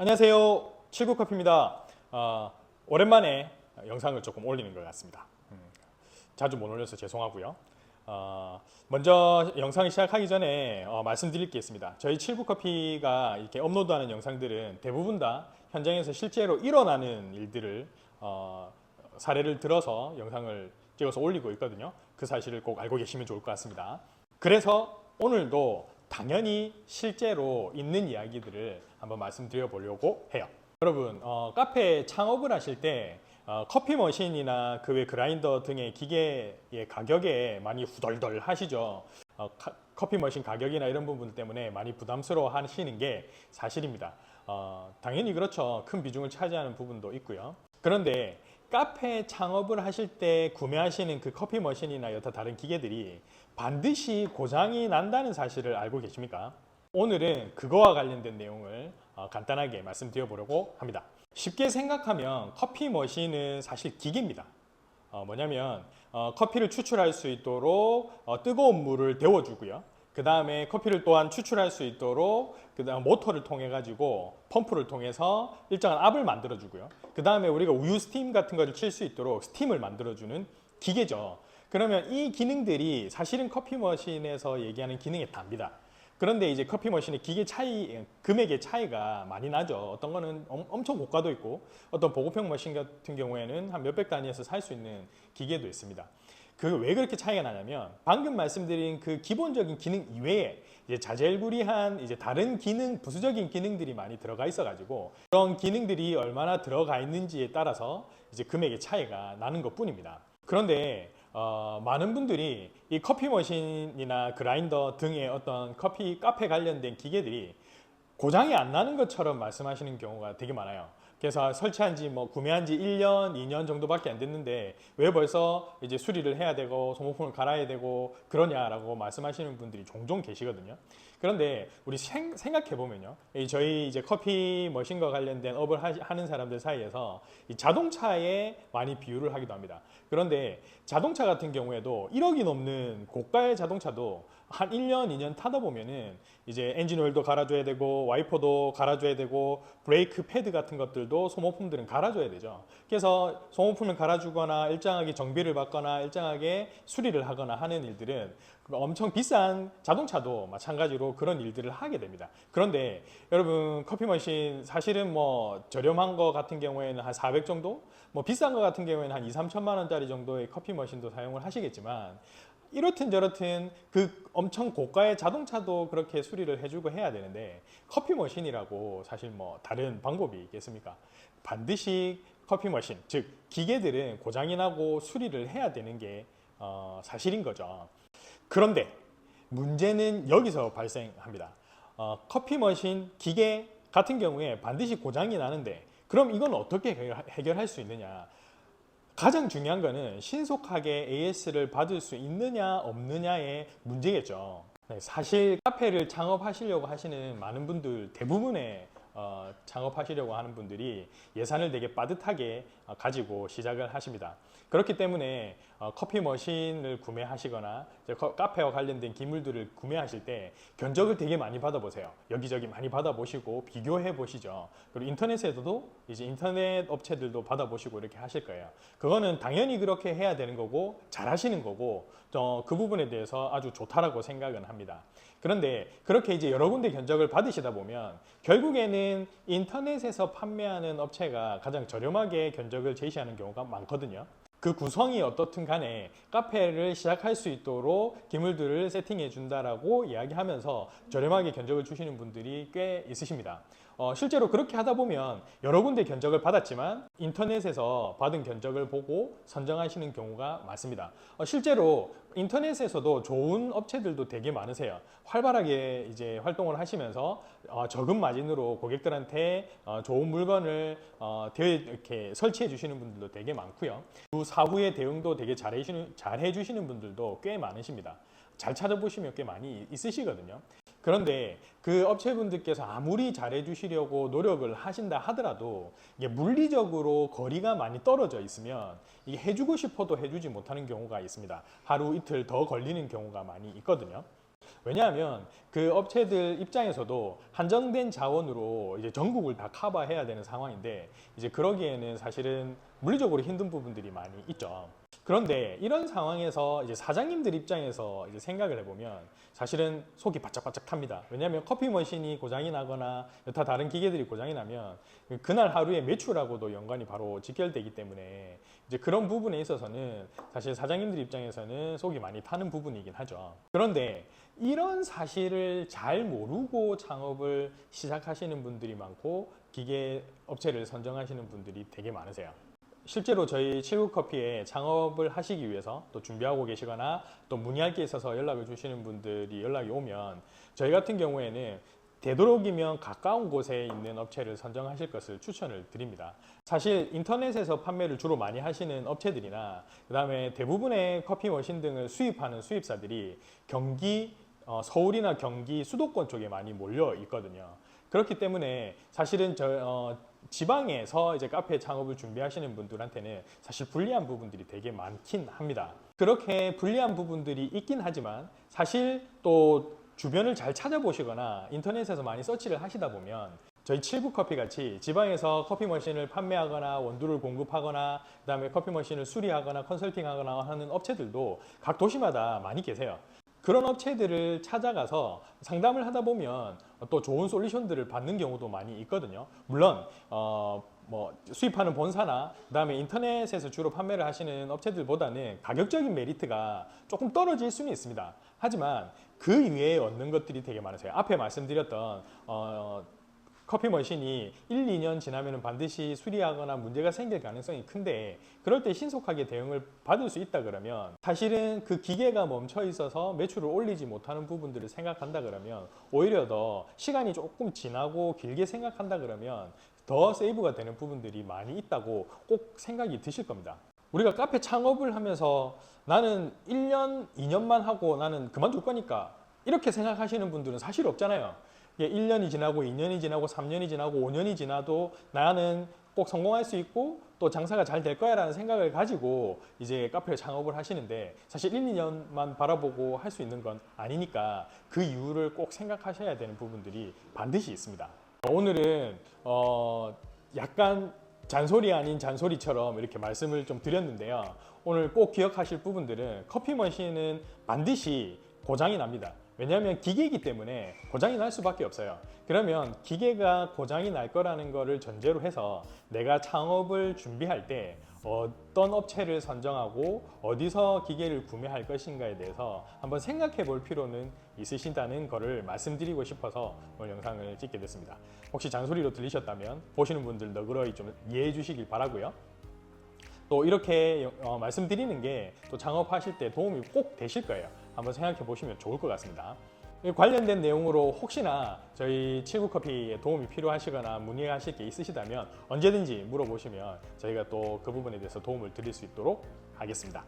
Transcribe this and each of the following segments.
안녕하세요. 칠구커피입니다. 오랜만에 영상을 조금 올리는 것 같습니다. 자주 못 올려서 죄송하고요. 먼저 영상을 시작하기 전에 말씀드릴 게 있습니다. 저희 칠구커피가 이렇게 업로드하는 영상들은 대부분 다 현장에서 실제로 일어나는 일들을 사례를 들어서 영상을 찍어서 올리고 있거든요. 그 사실을 꼭 알고 계시면 좋을 것 같습니다. 그래서 오늘도 당연히 실제로 있는 이야기들을 한번 말씀드려 보려고 해요. 여러분, 카페 창업을 하실 때 커피 머신이나 그 외 그라인더 등의 기계의 가격에 많이 후덜덜 하시죠. 커피 머신 가격이나 이런 부분 때문에 많이 부담스러워 하시는 게 사실입니다. 당연히 그렇죠. 큰 비중을 차지하는 부분도 있고요. 그런데 카페 창업을 하실 때 구매하시는 그 커피 머신이나 여타 다른 기계들이 반드시 고장이 난다는 사실을 알고 계십니까? 오늘은 그거와 관련된 내용을 간단하게 말씀드려 보려고 합니다. 쉽게 생각하면 커피 머신은 사실 기계입니다. 뭐냐면 커피를 추출할 수 있도록 뜨거운 물을 데워주고요. 그 다음에 커피를 또한 추출할 수 있도록 그 다음 모터를 통해 가지고 펌프를 통해서 일정한 압을 만들어 주고요. 그 다음에 우리가 우유 스팀 같은 것을 칠 수 있도록 스팀을 만들어 주는 기계죠. 그러면 이 기능들이 사실은 커피 머신에서 얘기하는 기능에 답니다. 그런데 이제 커피 머신의 기계 차이, 금액의 차이가 많이 나죠. 어떤 거는 엄청 고가도 있고 어떤 보급형 머신 같은 경우에는 한 몇백 단위에서 살 수 있는 기계도 있습니다. 그 왜 그렇게 차이가 나냐면 방금 말씀드린 그 기본적인 기능 이외에 이제 자질구리한 이제 다른 기능, 부수적인 기능들이 많이 들어가 있어가지고 그런 기능들이 얼마나 들어가 있는지에 따라서 이제 금액의 차이가 나는 것뿐입니다. 그런데 많은 분들이 이 커피 머신이나 그라인더 등의 어떤 커피 카페 관련된 기계들이 고장이 안 나는 것처럼 말씀하시는 경우가 되게 많아요. 그래서 설치한 지 구매한 지 1년, 2년 정도밖에 안 됐는데 왜 벌써 이제 수리를 해야 되고 소모품을 갈아야 되고 그러냐라고 말씀하시는 분들이 종종 계시거든요. 그런데 우리 생각해 보면요. 저희 이제 커피 머신과 관련된 업을 하는 사람들 사이에서 이 자동차에 많이 비유를 하기도 합니다. 그런데 자동차 같은 경우에도 1억이 넘는 고가의 자동차도 한 1년, 2년 타다 보면은 이제 엔진 오일도 갈아줘야 되고 와이퍼도 갈아줘야 되고 브레이크 패드 같은 것들도 소모품들은 갈아줘야 되죠. 그래서 소모품을 갈아주거나 일정하게 정비를 받거나 일정하게 수리를 하거나 하는 일들은 엄청 비싼 자동차도 마찬가지로 그런 일들을 하게 됩니다. 그런데 여러분 커피 머신 사실은 저렴한 거 같은 경우에는 한 400 정도? 비싼 거 같은 경우에는 한 2, 3천만 원짜리 정도의 커피 머신도 사용을 하시겠지만 이렇든 저렇든 그 엄청 고가의 자동차도 그렇게 수리를 해주고 해야 되는데 커피 머신이라고 사실 다른 방법이 있겠습니까? 반드시 커피 머신, 즉 기계들은 고장이 나고 수리를 해야 되는 게 사실인 거죠. 그런데 문제는 여기서 발생합니다. 커피 머신 기계 같은 경우에 반드시 고장이 나는데 그럼 이건 어떻게 해결할 수 있느냐? 가장 중요한 거는 신속하게 AS를 받을 수 있느냐 없느냐의 문제겠죠. 사실 카페를 창업하시려고 하시는 많은 분들 대부분의 창업하시려고 하는 분들이 예산을 되게 빠듯하게 가지고 시작을 하십니다. 그렇기 때문에 커피 머신을 구매하시거나 카페와 관련된 기물들을 구매하실 때 견적을 되게 많이 받아보세요. 여기저기 많이 받아보시고 비교해 보시죠. 그리고 인터넷에서도 이제 인터넷 업체들도 받아보시고 이렇게 하실 거예요. 그거는 당연히 그렇게 해야 되는 거고 잘 하시는 거고 그 부분에 대해서 아주 좋다라고 생각은 합니다. 그런데 그렇게 이제 여러 군데 견적을 받으시다 보면 결국에는 인터넷에서 판매하는 업체가 가장 저렴하게 견적을 제시하는 경우가 많거든요. 그 구성이 어떻든 간에 카페를 시작할 수 있도록 기물들을 세팅해 준다라고 이야기하면서 저렴하게 견적을 주시는 분들이 꽤 있으십니다. 실제로 그렇게 하다 보면 여러 군데 견적을 받았지만 인터넷에서 받은 견적을 보고 선정하시는 경우가 많습니다. 실제로 인터넷에서도 좋은 업체들도 되게 많으세요. 활발하게 이제 활동을 하시면서 적은 마진으로 고객들한테 좋은 물건을 이렇게 설치해 주시는 분들도 되게 많고요. 그 사후의 대응도 되게 잘해 주시는 분들도 꽤 많으십니다. 잘 찾아보시면 꽤 많이 있으시거든요. 그런데 그 업체분들께서 아무리 잘해주시려고 노력을 하신다 하더라도 이게 물리적으로 거리가 많이 떨어져 있으면 이게 해주고 싶어도 해주지 못하는 경우가 있습니다. 하루 이틀 더 걸리는 경우가 많이 있거든요. 왜냐하면 그 업체들 입장에서도 한정된 자원으로 이제 전국을 다 커버해야 되는 상황인데 이제 그러기에는 사실은 물리적으로 힘든 부분들이 많이 있죠. 그런데 이런 상황에서 이제 사장님들 입장에서 이제 생각을 해보면 사실은 속이 바짝바짝 탑니다. 왜냐하면 커피 머신이 고장이 나거나 여타 다른 기계들이 고장이 나면 그날 하루의 매출하고도 연관이 바로 직결되기 때문에 이제 그런 부분에 있어서는 사실 사장님들 입장에서는 속이 많이 타는 부분이긴 하죠. 그런데 이런 사실을 잘 모르고 창업을 시작하시는 분들이 많고 기계 업체를 선정하시는 분들이 되게 많으세요. 실제로 저희 칠구커피에 창업을 하시기 위해서 또 준비하고 계시거나 또 문의할 게 있어서 연락을 주시는 분들이 연락이 오면 저희 같은 경우에는 되도록이면 가까운 곳에 있는 업체를 선정하실 것을 추천을 드립니다. 사실 인터넷에서 판매를 주로 많이 하시는 업체들이나 그 다음에 대부분의 커피 머신 등을 수입하는 수입사들이 경기, 서울이나 경기 수도권 쪽에 많이 몰려 있거든요. 그렇기 때문에 사실은 지방에서 이제 카페 창업을 준비하시는 분들한테는 사실 불리한 부분들이 되게 많긴 합니다. 그렇게 불리한 부분들이 있긴 하지만 사실 또 주변을 잘 찾아보시거나 인터넷에서 많이 서치를 하시다 보면 저희 칠구커피 같이 지방에서 커피 머신을 판매하거나 원두를 공급하거나 그다음에 커피 머신을 수리하거나 컨설팅하거나 하는 업체들도 각 도시마다 많이 계세요. 그런 업체들을 찾아가서 상담을 하다 보면 또 좋은 솔루션들을 받는 경우도 많이 있거든요. 물론 뭐 수입하는 본사나 그다음에 인터넷에서 주로 판매를 하시는 업체들보다는 가격적인 메리트가 조금 떨어질 수는 있습니다. 하지만 그 이외에 얻는 것들이 되게 많으세요. 앞에 말씀드렸던 커피 머신이 1, 2년 지나면 반드시 수리하거나 문제가 생길 가능성이 큰데 그럴 때 신속하게 대응을 받을 수 있다 그러면 사실은 그 기계가 멈춰 있어서 매출을 올리지 못하는 부분들을 생각한다 그러면 오히려 더 시간이 조금 지나고 길게 생각한다 그러면 더 세이브가 되는 부분들이 많이 있다고 꼭 생각이 드실 겁니다. 우리가 카페 창업을 하면서 나는 1년, 2년만 하고 나는 그만둘 거니까 이렇게 생각하시는 분들은 사실 없잖아요. 1년이 지나고 2년이 지나고 3년이 지나고 5년이 지나도 나는 꼭 성공할 수 있고 또 장사가 잘 될 거야 라는 생각을 가지고 이제 카페 창업을 하시는데 사실 1, 2년만 바라보고 할 수 있는 건 아니니까 그 이유를 꼭 생각하셔야 되는 부분들이 반드시 있습니다. 오늘은 약간 잔소리 아닌 잔소리처럼 이렇게 말씀을 좀 드렸는데요. 오늘 꼭 기억하실 부분들은 커피 머신은 반드시 고장이 납니다. 왜냐하면 기계이기 때문에 고장이 날 수밖에 없어요. 그러면 기계가 고장이 날 거라는 거를 전제로 해서 내가 창업을 준비할 때 어떤 업체를 선정하고 어디서 기계를 구매할 것인가에 대해서 한번 생각해 볼 필요는 있으신다는 거를 말씀드리고 싶어서 오늘 영상을 찍게 됐습니다. 혹시 잔소리로 들리셨다면 보시는 분들 너그러이 좀 이해해 주시길 바라고요. 또 이렇게 말씀드리는 게 또 창업하실 때 도움이 꼭 되실 거예요. 한번 생각해 보시면 좋을 것 같습니다. 관련된 내용으로 혹시나 저희 칠구커피에 도움이 필요하시거나 문의하실 게 있으시다면 언제든지 물어보시면 저희가 또 그 부분에 대해서 도움을 드릴 수 있도록 하겠습니다.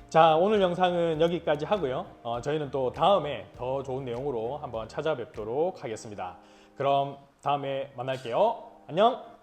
자, 오늘 영상은 여기까지 하고요. 저희는 또 다음에 더 좋은 내용으로 한번 찾아뵙도록 하겠습니다. 그럼 다음에 만날게요. 안녕!